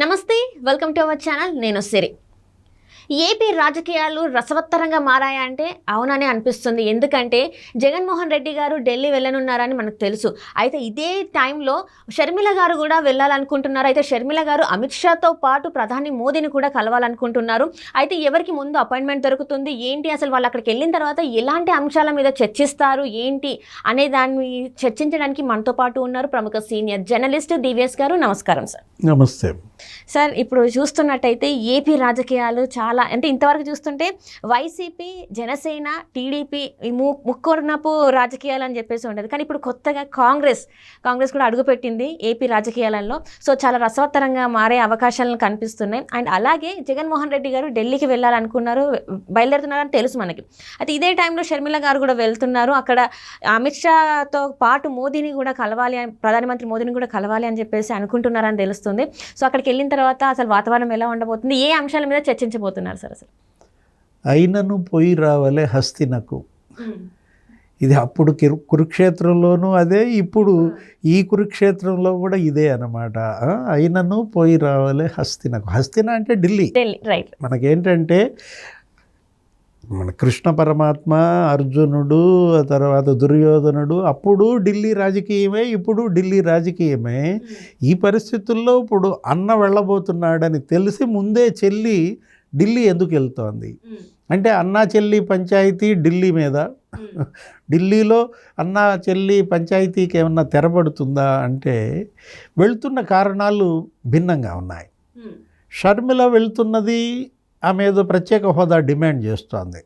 నమస్తే, welcome to our channel. నేను సిరి. AP రాజకీయాలు రసవత్తరంగా మారాయా అంటే అవుననే అనిపిస్తుంది. ఎందుకంటే జగన్మోహన్ రెడ్డి గారు ఢిల్లీ వెళ్ళనున్నారని మనకు తెలుసు. అయితే ఇదే టైంలో షర్మిల గారు కూడా వెళ్ళాలనుకుంటున్నారు. అయితే షర్మిల గారు అమిత్ షాతో పాటు ప్రధాని మోదీని కూడా కలవాలనుకుంటున్నారు. అయితే ఎవరికి ముందు అపాయింట్మెంట్ దొరుకుతుంది ఏంటి, అసలు వాళ్ళు అక్కడికి వెళ్ళిన తర్వాత ఎలాంటి అంశాల మీద చర్చిస్తారు ఏంటి అనే దాన్ని చర్చించడానికి మనతో పాటు ఉన్నారు ప్రముఖ సీనియర్ జర్నలిస్ట్ డివిఎస్ గారు. నమస్కారం సార్. నమస్తే సార్. ఇప్పుడు చూస్తున్నట్టయితే ఏపీ రాజకీయాలు చాలా అంటే ఇంతవరకు చూస్తుంటే వైసీపీ, జనసేన, టీడీపీ ఈ ముక్కోర్నపు రాజకీయాలు అని చెప్పేసి ఉండేది. కానీ ఇప్పుడు కొత్తగా కాంగ్రెస్ కూడా అడుగుపెట్టింది ఏపీ రాజకీయాలలో. సో చాలా రసవత్తరంగా మారే అవకాశాలను కనిపిస్తున్నాయి. అండ్ అలాగే జగన్మోహన్ రెడ్డి గారు ఢిల్లీకి వెళ్ళాలనుకున్నారు, బయలుదేరుతున్నారని తెలుసు మనకి. అయితే ఇదే టైంలో షర్మిల గారు కూడా వెళ్తున్నారు. అక్కడ అమిత్ షాతో పాటు మోదీని కూడా కలవాలి, ప్రధానమంత్రి మోదీని కూడా కలవాలి అని చెప్పేసి అనుకుంటున్నారని తెలుస్తుంది. సో అక్కడికి వెళ్ళిన తర్వాత అసలు వాతావరణం ఎలా ఉండబోతుంది, ఏ అంశాల మీద చర్చించబోతున్నారు సార్? అసలు అయినను పోయి రావలే హస్తినకు, ఇది అప్పుడు కురుక్షేత్రంలోనూ అదే, ఇప్పుడు ఈ కురుక్షేత్రంలో కూడా ఇదే అన్నమాట. అయినను పోయి రావలే హస్తినకు. హస్తిన అంటే ఢిల్లీ. రైట్. మనకేంటంటే మన కృష్ణ పరమాత్మ, అర్జునుడు, తర్వాత దుర్యోధనుడు అప్పుడు ఢిల్లీ రాజకీయమే, ఇప్పుడు ఢిల్లీ రాజకీయమే. ఈ పరిస్థితుల్లో ఇప్పుడు అన్న వెళ్ళబోతున్నాడని తెలిసి ముందే చెల్లి ఢిల్లీ ఎందుకు వెళ్తోంది అంటే అన్నా చెల్లి పంచాయతీ ఢిల్లీ మీద. ఢిల్లీలో అన్నా చెల్లి పంచాయతీకి ఏమన్నా తెరబడుతుందా అంటే వెళ్తున్న కారణాలు భిన్నంగా ఉన్నాయి. షర్మిల వెళ్తున్నది ఆమె ఏదో ప్రత్యేక హోదా డిమాండ్ చేస్తోంది.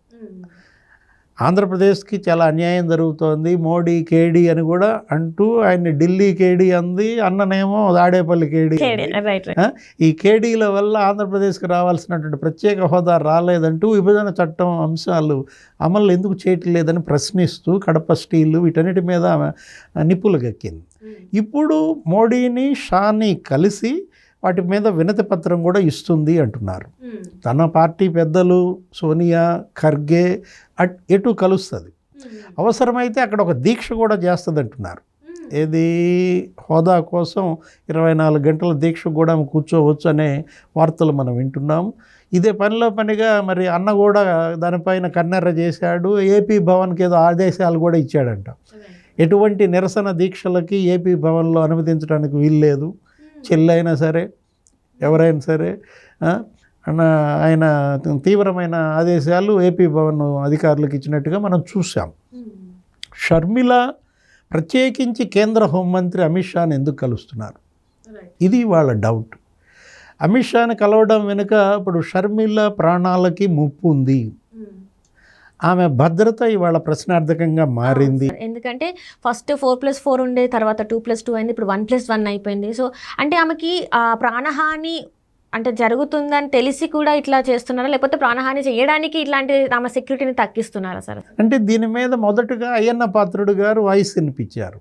ఆంధ్రప్రదేశ్కి చాలా అన్యాయం జరుగుతోంది, మోడీ కేడీ అని కూడా అంటూ ఆయన్ని ఢిల్లీ కేడీ అంది, అన్ననేమో దాడేపల్లి కేడీ. ఈ కేడీల వల్ల ఆంధ్రప్రదేశ్కి రావాల్సినటువంటి ప్రత్యేక హోదా రాలేదంటూ విభజన చట్టం అంశాలు అమలు ఎందుకు చేయట్లేదని ప్రశ్నిస్తూ కడప స్టీలు వీటన్నిటి మీద ఆమె నిప్పులుగెక్కింది. ఇప్పుడు మోడీని, షాని కలిసి వాటి మీద వినతి పత్రం కూడా ఇస్తుంది అంటున్నారు. తన పార్టీ పెద్దలు సోనియా, ఖర్గే ఎటు కలుస్తుంది, అవసరమైతే అక్కడ ఒక దీక్ష కూడా చేస్తుంది అంటున్నారు. ఏది హోదా కోసం 24 గంటల దీక్ష కూడా కూర్చోవచ్చు అనే వార్తలు మనం వింటున్నాము. ఇదే పనిలో పనిగా మరి అన్న కూడా దానిపైన కన్నెర్ర చేశాడు. ఏపీ భవన్కి ఏదో ఆదేశాలు కూడా ఇచ్చాడంట. ఎటువంటి నిరసన దీక్షలకి ఏపీ భవన్లో అనుమతించడానికి వీల్లేదు, చెల్లైనా సరే ఎవరైనా సరే. ఆయన తీవ్రమైన ఆదేశాలు ఏపీ భవన్ అధికారులకు ఇచ్చినట్టుగా మనం చూసాం. షర్మిల ప్రత్యేకించి కేంద్ర హోంమంత్రి అమిత్ షాని ఎందుకు కలుస్తున్నారు, ఇది వాళ్ళ డౌట్. అమిత్ షాని కలవడం వెనుక ఇప్పుడు షర్మిల ప్రాణాలకి ముప్పు ఉంది, ఆమె భద్రత ఇవాళ ప్రశ్నార్థకంగా మారింది. ఎందుకంటే ఫస్ట్ 4+4 ఉండే, తర్వాత 2+2 అయింది, ఇప్పుడు 1+1 అయిపోయింది. సో అంటే ఆమెకి ప్రాణహాని అంటే జరుగుతుందని తెలిసి కూడా ఇట్లా చేస్తున్నారా, లేకపోతే ప్రాణహాని చేయడానికి ఇట్లాంటి ఆమె సెక్యూరిటీని తగ్గిస్తున్నారా సార్? అంటే దీని మీద మొదటగా అయ్యన్న పాత్రుడు గారు వాయిస్ వినిపించారు.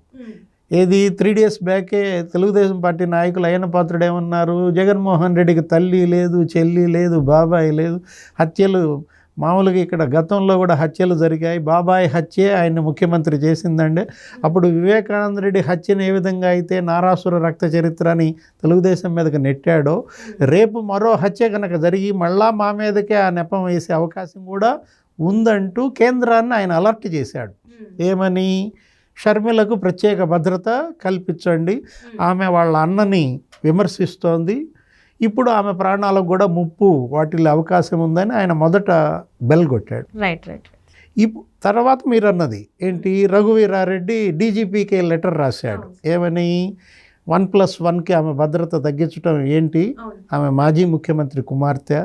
ఏది 3 days బ్యాకే తెలుగుదేశం పార్టీ నాయకులు అయ్యన్న పాత్రుడు ఏమన్నారు, జగన్మోహన్ రెడ్డికి తల్లి లేదు, చెల్లి లేదు, బాబాయ్ లేదు, హత్యలు మామూలుగా ఇక్కడ గతంలో కూడా హత్యలు జరిగాయి, బాబాయ్ హత్యే ఆయన్ని ముఖ్యమంత్రి చేసిందండి. అప్పుడు వివేకానంద రెడ్డి హత్యను ఏ విధంగా అయితే నారాసుర రక్త చరిత్రని తెలుగుదేశం మీదకి నెట్టాడో, రేపు మరో హత్య కనుక జరిగి మళ్ళా మా మీదకే ఆ నెపం వేసే అవకాశం కూడా ఉందంటూ కేంద్రాన్ని ఆయన అలర్ట్ చేశాడు. ఏమని, షర్మిలకు ప్రత్యేక భద్రత కల్పించండి, ఆమె వాళ్ళ అన్నని విమర్శిస్తోంది, ఇప్పుడు ఆమె ప్రాణాలకు కూడా ముప్పు వాటిల్లో అవకాశం ఉందని ఆయన మొదట బెల్ కొట్టాడు. రైట్. తర్వాత మీరు అన్నది ఏంటి, రఘువీరారెడ్డి డీజీపీకి లెటర్ రాశాడు. ఏమని, 1+1కి ఆమె భద్రత తగ్గించడం ఏంటి, ఆమె మాజీ ముఖ్యమంత్రి కుమార్తె,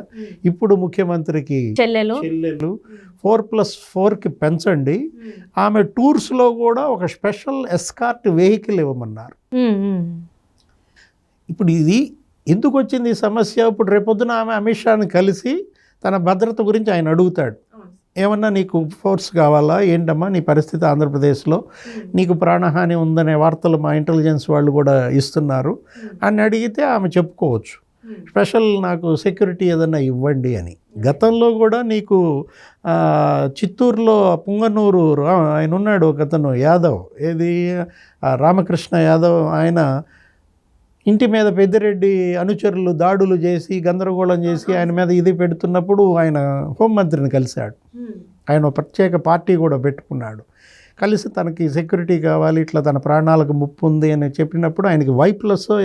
ఇప్పుడు ముఖ్యమంత్రికి చెల్లెలు, 4+4కి పెంచండి, ఆమె టూర్స్లో కూడా ఒక స్పెషల్ ఎస్కార్ట్ వెహికల్ ఇవ్వమన్నారు. ఇప్పుడు ఇది ఎందుకు వచ్చింది ఈ సమస్య, ఇప్పుడు రేపొద్దున ఆమె అమిత్ షాని కలిసి తన భద్రత గురించి ఆయన అడుగుతాడు. ఏమన్నా నీకు ఫోర్స్ కావాలా ఏంటమ్మా, నీ పరిస్థితి ఆంధ్రప్రదేశ్లో నీకు ప్రాణహాని ఉందనే వార్తలు మా ఇంటెలిజెన్స్ వాళ్ళు కూడా ఇస్తున్నారు అని అడిగితే ఆమె చెప్పుకోవచ్చు, స్పెషల్ నాకు సెక్యూరిటీ ఏదన్నా ఇవ్వండి అని. గతంలో కూడా నీకు చిత్తూరులో పుంగనూరు ఆయన ఉన్నాడు, ఒక అతను యాదవ్, ఏది రామకృష్ణ యాదవ్, ఆయన ఇంటి మీద పెద్దిరెడ్డి అనుచరులు దాడులు చేసి గందరగోళం చేసి ఆయన మీద ఇది పెడుతున్నప్పుడు ఆయన హోంమంత్రిని కలిశాడు. ఆయన ఒక ప్రత్యేక పార్టీ కూడా పెట్టుకున్నాడు. కలిసి తనకి సెక్యూరిటీ కావాలి, ఇట్లా తన ప్రాణాలకు ముప్పు ఉంది అని చెప్పినప్పుడు ఆయనకి Y+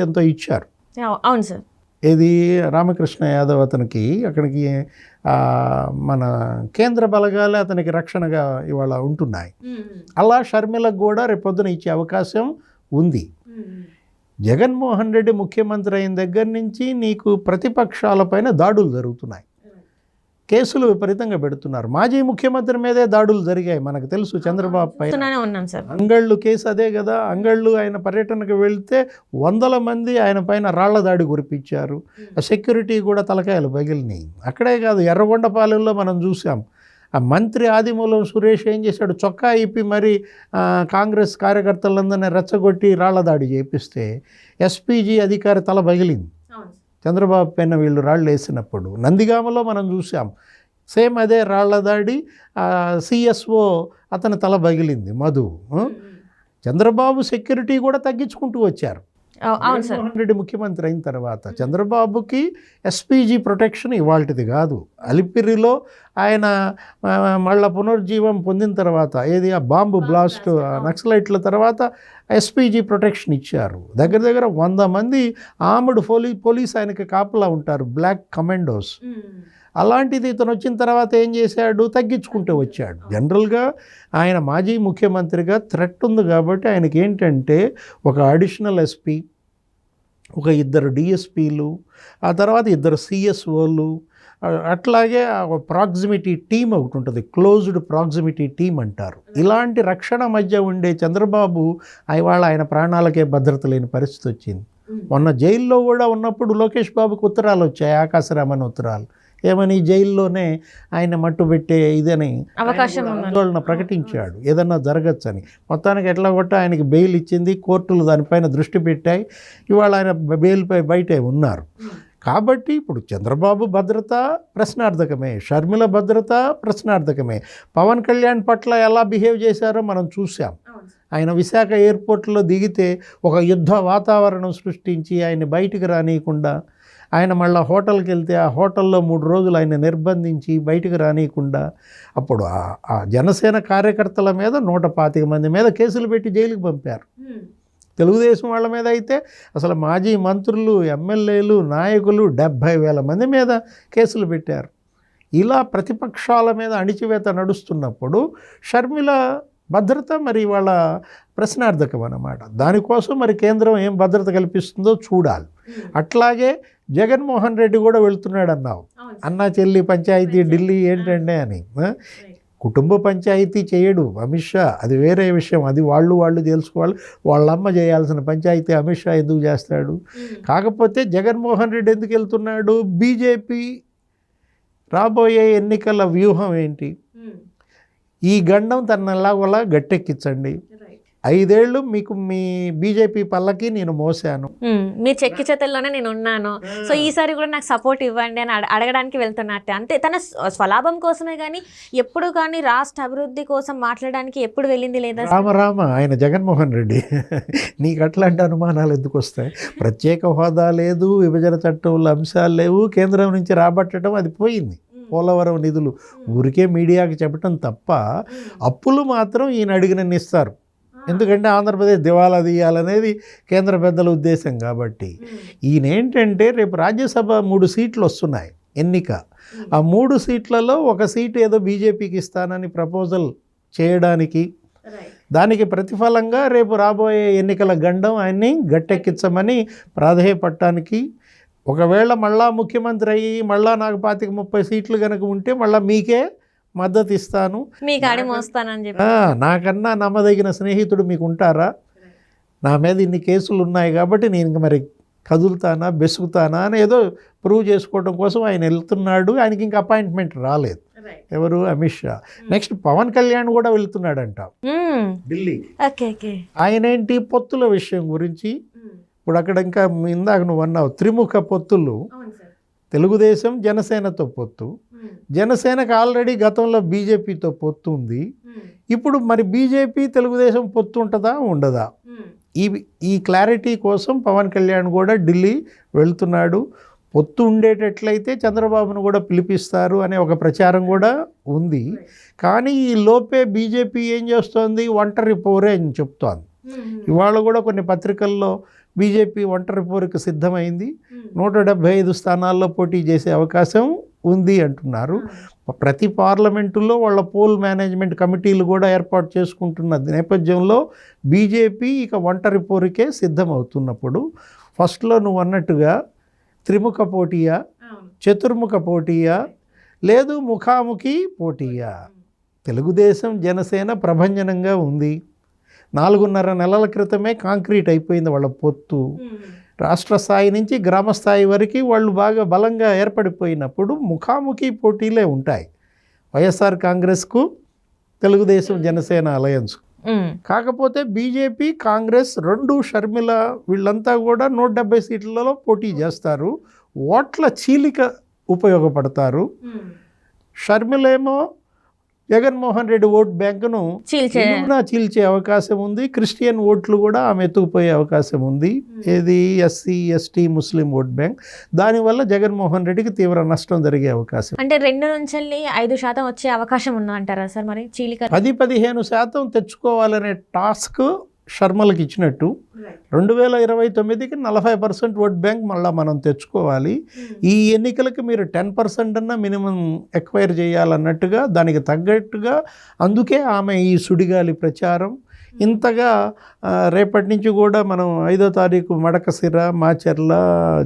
ఎంతో ఇచ్చారు. అవును సార్. ఏది రామకృష్ణ యాదవ్ అతనికి అక్కడికి మన కేంద్ర బలగాలే అతనికి రక్షణగా ఇవాళ ఉంటున్నాయి. అలా షర్మిలకు కూడా రేపొద్దున ఇచ్చే అవకాశం ఉంది. జగన్మోహన్ రెడ్డి ముఖ్యమంత్రి అయిన దగ్గర నుంచి నీకు ప్రతిపక్షాలపైన దాడులు జరుగుతున్నాయి, కేసులు విపరీతంగా పెడుతున్నారు. మాజీ ముఖ్యమంత్రి మీదే దాడులు జరిగాయి, మనకు తెలుసు. చంద్రబాబు పైన అంగళ్ళు కేసు అదే కదా. అంగళ్ళు ఆయన పర్యటనకు వెళ్తే 100 మంది ఆయన పైన రాళ్ల దాడి కురిపించారు. సెక్యూరిటీ కూడా తలకాయలు పగిలినాయి. అక్కడే కాదు, ఎర్రగొండపాలెంలో మనం చూసాం. ఆ మంత్రి ఆదిమూలం సురేష్ ఏం చేశాడు, చొక్కా ఇప్పి మరి కాంగ్రెస్ కార్యకర్తలందరినీ రెచ్చగొట్టి రాళ్ల దాడి చేపిస్తే SPG అధికారి తల పగిలింది చంద్రబాబు పైన వీళ్ళు రాళ్ళు వేసినప్పుడు. నందిగామలో మనం చూసాం సేమ్ అదే రాళ్ల దాడి. CSO అతని తల పగిలింది మధు. చంద్రబాబు సెక్యూరిటీ కూడా తగ్గించుకుంటూ వచ్చారు. జగన్మోహన్ రెడ్డి ముఖ్యమంత్రి అయిన తర్వాత చంద్రబాబుకి SPG ప్రొటెక్షన్ ఇవాల్టిది కాదు. అలిపిరిలో ఆయన మళ్ళా పునర్జీవం పొందిన తర్వాత ఏది ఆ బాంబు బ్లాస్ట్ నక్సలైట్ల తర్వాత SPG ప్రొటెక్షన్ ఇచ్చారు. దగ్గర దగ్గర 100 మంది ఆర్మ్డ్ పోలీస్ ఆయనకి కాపలా ఉంటారు, బ్లాక్ కమాండోస్. అలాంటిది ఇతను వచ్చిన తర్వాత ఏం చేశాడు, తగ్గించుకుంటూ వచ్చాడు. జనరల్గా ఆయన మాజీ ముఖ్యమంత్రిగా థ్రెట్ ఉంది కాబట్టి ఆయనకి ఏంటంటే ఒక అడిషనల్ SP, ఒక 2 DSPలు, ఆ తర్వాత 2 CSOలు, అట్లాగే ప్రాక్సిమిటీ టీమ్ ఒకటి ఉంటుంది, క్లోజ్డ్ ప్రాక్సిమిటీ టీమ్ అంటారు. ఇలాంటి రక్షణ మధ్య ఉండే చంద్రబాబు ఇవాళ ఆయన ప్రాణాలకే భద్రత లేని పరిస్థితి వచ్చింది. మొన్న జైల్లో కూడా ఉన్నప్పుడు లోకేష్ బాబుకి ఉత్తరాలు వచ్చాయి, ఆకాశరామన్ ఉత్తరాలు. ఏమని, జైల్లోనే ఆయన మట్టు పెట్టే ఇదని ఆందోళన ప్రకటించాడు, ఏదన్నా జరగచ్చని. మొత్తానికి ఎట్లా కొట్ట ఆయనకి బెయిల్ ఇచ్చింది, కోర్టులు దానిపైన దృష్టి పెట్టాయి. ఇవాళ ఆయన బెయిల్పై బయటే ఉన్నారు. కాబట్టి ఇప్పుడు చంద్రబాబు భద్రత ప్రశ్నార్థకమే, షర్మిల భద్రత ప్రశ్నార్థకమే. పవన్ కళ్యాణ్ పట్ల ఎలా బిహేవ్ చేశారో మనం చూసాం. ఆయన విశాఖ ఎయిర్పోర్ట్లో దిగితే ఒక యుద్ధ వాతావరణం సృష్టించి ఆయన్ని బయటికి రానియకుండా, ఆయన మళ్ళీ హోటల్కి వెళ్తే ఆ హోటల్లో 3 రోజులు ఆయన నిర్బంధించి బయటికి రానియకుండా, అప్పుడు ఆ జనసేన కార్యకర్తల మీద 125 మంది మీద కేసులు పెట్టి జైలుకి పంపారు. తెలుగుదేశం వాళ్ళ మీద అయితే అసలు మాజీ మంత్రులు, ఎమ్మెల్యేలు, నాయకులు 70,000 మంది మీద కేసులు పెట్టారు. ఇలా ప్రతిపక్షాల మీద అణిచివేత నడుస్తున్నప్పుడు షర్మిల భద్రత మరి వాళ్ళ ప్రశ్నార్థకం అన్నమాట. దానికోసం మరి కేంద్రం ఏం భద్రత కల్పిస్తుందో చూడాలి. అట్లాగే జగన్మోహన్ రెడ్డి కూడా వెళ్తున్నాడు అన్నావు, అన్నా చెల్లి పంచాయతీ ఢిల్లీ ఏంటంటే అని. కుటుంబ పంచాయతీ చేయడు అమిత్ షా, అది వేరే విషయం, అది వాళ్ళు తెలుసుకోవాలి. వాళ్ళమ్మ చేయాల్సిన పంచాయతీ అమిత్ షా ఎందుకు చేస్తాడు? కాకపోతే జగన్మోహన్ రెడ్డి ఎందుకు వెళ్తున్నాడు? బీజేపీ రాబోయే ఎన్నికల వ్యూహం ఏంటి? ఈ గండం తనలాగోలా గట్టెక్కించండి, 5 ఏళ్ళు మీకు మీ బీజేపీ పల్లకి నేను మోసాను, మీ చెక్కి చేతుల్లోనే నేను ఉన్నాను, సో ఈసారి కూడా నాకు సపోర్ట్ ఇవ్వండి అని అడగడానికి వెళ్తున్నట్టే. అంతే, తన స్వలాభం కోసమే కానీ ఎప్పుడు కానీ రాష్ట్ర అభివృద్ధి కోసం మాట్లాడడానికి ఎప్పుడు వెళ్ళింది లేదా? రామ ఆయన జగన్మోహన్ రెడ్డి నీకు అట్లాంటి అనుమానాలు ఎందుకు వస్తాయి? ప్రత్యేక హోదా లేదు, విభజన చట్టంలో అంశాలు లేవు, కేంద్రం నుంచి రాబట్టడం అది పోయింది. పోలవరం నిధులు ఊరికే మీడియాకి చెప్పడం తప్ప, అప్పులు మాత్రం ఈయన అడిగినన్ని ఇస్తారు. ఎందుకంటే ఆంధ్రప్రదేశ్ దివాలా తీయాలనేది కేంద్ర పెద్దల ఉద్దేశం కాబట్టి. ఈయన ఏంటంటే రేపు రాజ్యసభ 3 సీట్లు వస్తున్నాయి ఎన్నిక. ఆ 3 సీట్లలో ఒక సీటు ఏదో బీజేపీకి ఇస్తానని ప్రపోజల్ చేయడానికి, దానికి ప్రతిఫలంగా రేపు రాబోయే ఎన్నికల గండం ఆయన్ని గట్టెక్కించమని ప్రాధేయపడటానికి, ఒకవేళ మళ్ళా ముఖ్యమంత్రి అయ్యి మళ్ళా నాకు 25-30 సీట్లు కనుక ఉంటే మళ్ళీ మీకే మద్దతు ఇస్తాను, నాకన్నా నమ్మదగిన స్నేహితుడు మీకు ఉంటారా, నా మీద ఇన్ని కేసులు ఉన్నాయి కాబట్టి నేను ఇంక మరి కదులుతానా బెసుకుతానా అని ఏదో ప్రూవ్ చేసుకోవడం కోసం ఆయన వెళ్తున్నాడు. ఆయనకి ఇంకా అపాయింట్మెంట్ రాలేదు. ఎవరు? అమిత్ షా. నెక్స్ట్ పవన్ కళ్యాణ్ కూడా వెళ్తున్నాడంట ఢిల్లీ. ఆయన ఏంటి, పొత్తుల విషయం గురించి. ఇప్పుడు అక్కడ ఇంకా ఇందాక నువ్వు అన్నావు త్రిముఖ పొత్తులు, తెలుగుదేశం జనసేనతో పొత్తు, జనసేనకు ఆల్రెడీ గతంలో బీజేపీతో పొత్తు ఉంది. ఇప్పుడు మరి బీజేపీ తెలుగుదేశం పొత్తు ఉంటుందా ఉండదా? ఈ క్లారిటీ కోసం పవన్ కళ్యాణ్ కూడా ఢిల్లీ వెళ్తున్నాడు. పొత్తు ఉండేటట్లయితే చంద్రబాబును కూడా పిలిపిస్తారు అనే ఒక ప్రచారం కూడా ఉంది. కానీ ఈ లోపే బీజేపీ ఏం చేస్తోంది, ఒంటరి పోరే అని చెప్తోంది. ఇవాళ కూడా కొన్ని పత్రికల్లో బీజేపీ ఒంటరి పోరుకు సిద్ధమైంది, 175 స్థానాల్లో పోటీ చేసే అవకాశం ఉంది అంటున్నారు. ప్రతి పార్లమెంటులో వాళ్ళ పోల్ మేనేజ్మెంట్ కమిటీలు కూడా ఏర్పాటు చేసుకుంటున్న నేపథ్యంలో బీజేపీ ఇక ఒంటరి పోరుకే సిద్ధమవుతున్నప్పుడు ఫస్ట్లో నువ్వు అన్నట్టుగా త్రిముఖ పోటీయా, చతుర్ముఖ పోటీయా, లేదు ముఖాముఖి పోటీయా? తెలుగుదేశం జనసేన ప్రభంజనంగా ఉంది. 4.5 నెలల క్రితమే కాంక్రీట్ అయిపోయింది వాళ్ళ పొత్తు. రాష్ట్ర స్థాయి నుంచి గ్రామ స్థాయి వరకు వాళ్ళు బాగా బలంగా ఏర్పడిపోయినప్పుడు ముఖాముఖి పోటీలే ఉంటాయి వైఎస్ఆర్ కాంగ్రెస్కు, తెలుగుదేశం జనసేన అలయన్స్కు. కాకపోతే బీజేపీ కాంగ్రెస్ రెండు, షర్మిల వీళ్ళంతా కూడా 170 సీట్లలో పోటీ చేస్తారు. ఓట్ల చీలిక ఉపయోగపడతారు. షర్మిల ఏమో జగన్మోహన్ రెడ్డి ఓట్ బ్యాంకును చీల్చే అవకాశం ఉంది. క్రిస్టియన్ ఓట్లు కూడా ఆమె ఎత్తుకుపోయే అవకాశం ఉంది. ఏది ఎస్సీ ఎస్టీ ముస్లిం ఓట్ బ్యాంక్. దానివల్ల జగన్మోహన్ రెడ్డికి తీవ్ర నష్టం జరిగే అవకాశం. అంటే 2 నుంచి 5% వచ్చే అవకాశం ఉందా అంటారా సార్? మరి చీలిక 10-15% తెచ్చుకోవాలనే టాస్క్ షర్మలకి ఇచ్చినట్టు 2029కి 40% ఓట్ బ్యాంక్ మళ్ళీ మనం తెచ్చుకోవాలి. ఈ ఎన్నికలకి మీరు 10% అన్నా మినిమం ఎక్వైర్ చేయాలన్నట్టుగా దానికి తగ్గట్టుగా అందుకే ఆమె ఈ సుడిగాలి ప్రచారం ఇంతగా. రేపటి నుంచి కూడా మనం 5వ తారీఖు మడకసిర, మాచర్ల,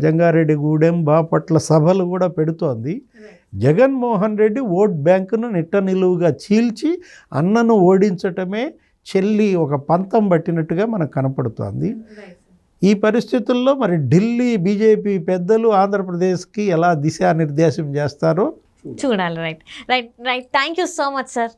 జంగారెడ్డిగూడెం, బాపట్ల సభలు కూడా పెడుతోంది. జగన్మోహన్ రెడ్డి ఓట్ బ్యాంకును నిట్ట నిలువుగా చీల్చి అన్నను ఓడించటమే చెల్లి ఒక పంతం పట్టినట్టుగా మనకు కనపడుతోంది. ఈ పరిస్థితుల్లో మరి ఢిల్లీ బీజేపీ పెద్దలు ఆంధ్రప్రదేశ్కి ఎలా దిశానిర్దేశం చేస్తారో చూడాలి. Right. Thank you so much sir.